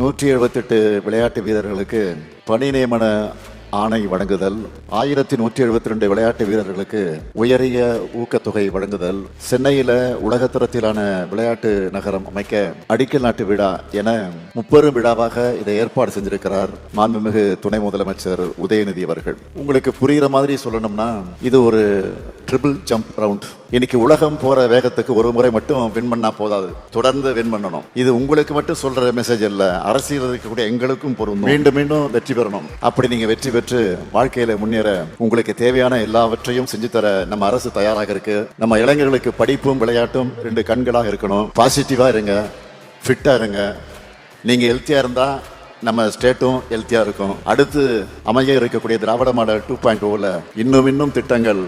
178 விளையாட்டு வீரர்களுக்கு பணி நியமன ஆணை வழங்குதல், 1172 விளையாட்டு வீரர்களுக்கு உயரிய ஊக்கத்தொகை வழங்குதல், சென்னையில உலகத்தரத்திலான விளையாட்டு நகரம் அமைக்க அடிக்கல் நாட்டு விழா என முப்பெரும் விழாவாக இதை ஏற்பாடு செஞ்சிருக்கிறார் மாண்புமிகு துணை முதலமைச்சர் உதயநிதி அவர்கள். உங்களுக்கு புரிகிற மாதிரி சொல்லணும்னா இது ஒரு ட்ரிபிள் ஜம்ப் ரவுண்ட். இன்னைக்கு உலகம் போற வேகத்துக்கு ஒரு முறை மட்டும் வின் பண்ணா போதாது, தொடர்ந்து வின் பண்ணணும். இது உங்களுக்கு மட்டும் சொல்ற மெசேஜ் இல்ல, அரசியல் இருக்கக்கூடிய எங்களுக்கும் பொருந்தும். மீண்டும் மீண்டும் வெற்றி பெறணும். அப்படி நீங்க வெற்றி பெற்று வாழ்க்கையில முன்னேற உங்களுக்கு தேவையான எல்லாவற்றையும் செஞ்சு தர நம்ம அரசு தயாராக இருக்கு. நம்ம இளைஞர்களுக்கு படிப்பும் விளையாட்டும் 2 கண்களாக இருக்கணும். பாசிட்டிவா இருங்க, ஃபிட்டா இருங்க. நீங்க ஹெல்த்தியா இருந்தா நம்ம ஸ்டேட்டும் ஹெல்த்தியா இருக்கும். அடுத்து அமைய இருக்கக்கூடிய திராவிட மாடல் 2.0ல இன்னும் திட்டங்கள்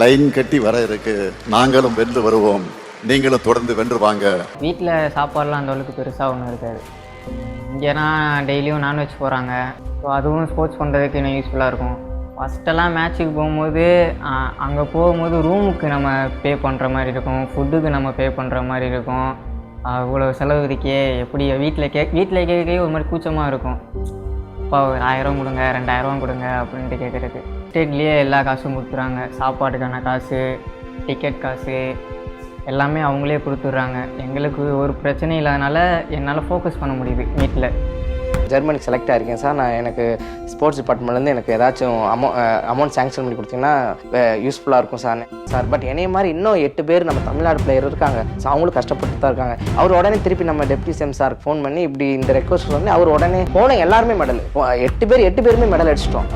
லைன் கட்டி வர இருக்கு. நாங்களும் வென்று வருவோம், நீங்களும் தொடர்ந்து வென்று வாங்க. வீட்டில் சாப்பாடுலாம் அந்த அளவுக்கு பெருசாக ஒன்றும் இருக்காது. இங்கேனா டெய்லியும் நான்வெஜ் போகிறாங்க. ஸோ அதுவும் ஸ்போர்ட்ஸ் பண்ணுறதுக்கு இன்னும் யூஸ்ஃபுல்லாக இருக்கும். ஃபஸ்ட்டெல்லாம் மேட்ச்சுக்கு போகும்போது அங்கே போகும்போது ரூமுக்கு நம்ம பே பண்ணுற மாதிரி இருக்கும், ஃபுட்டுக்கு நம்ம பே பண்ணுற மாதிரி இருக்கும். அவ்வளோ செலவு இருக்கே, எப்படி வீட்டில் கேட்கவே ஒரு மாதிரி கூச்சமாக இருக்கும். இப்போ 1000 கொடுங்க, 2000 கொடுங்க அப்படின்ட்டு கேட்குறது. ஸ்டேட்லேயே எல்லா காசும் கொடுத்துறாங்க. சாப்பாட்டுக்கான காசு, டிக்கெட் காசு எல்லாமே அவங்களே கொடுத்துட்றாங்க. எங்களுக்கு ஒரு பிரச்சனை இல்லாதனால என்னால் ஃபோக்கஸ் பண்ண முடியுது வீட்டில். ஜெர்மனிக்கு செலக்ட் ஆகிருக்கேன் சார். நான் எனக்கு ஸ்போர்ட்ஸ் டிபார்ட்மெண்ட்லேருந்து எனக்கு ஏதாச்சும் அமௌண்ட் சேங்ஷன் பண்ணி கொடுத்தீங்கன்னா யூஸ்ஃபுல்லாக இருக்கும் சார். பட் என்னைய மாதிரி இன்னும் 8 பேர் நம்ம தமிழ்நாடு பிளேயர் இருக்காங்க. ஸோ அவங்களும் கஷ்டப்பட்டு தான் இருக்காங்க. அவர் உடனே திருப்பி நம்ம டெப்டி சிஎம் சாருக்கு ஃபோன் பண்ணி இப்படி இந்த ரெக்வஸ்ட் பண்ணி அவர் உடனே போன எல்லாருமே மெடல், 8 பேருமே மெடல் அடிச்சிட்டோம்.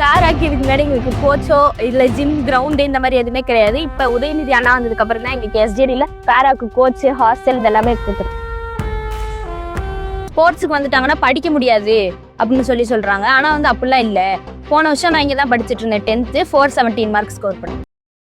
பேராக்கு இதுக்கு முன்னாடி எங்களுக்கு கோச்சோ இல்லை ஜிம் கிரவுண்டு இந்த மாதிரி எதுவுமே கிடையாது. இப்போ உதயநிதி அண்ணா வந்ததுக்கப்புறம் தான் எங்களுக்கு எஸ்ஜிடியில் பேராக்கு கோச்சு, ஹாஸ்டல் இதெல்லாமே கொடுத்துரும். ஸ்போர்ட்ஸுக்கு வந்துட்டாங்கன்னா படிக்க முடியாது அப்படின்னு சொல்கிறாங்க. ஆனால் அப்படிலாம் இல்லை. போன வருஷம் நான் இங்கே தான் படிச்சுட்டு இருந்தேன். 10th 417 மார்க் ஸ்கோர் பண்ணேன்.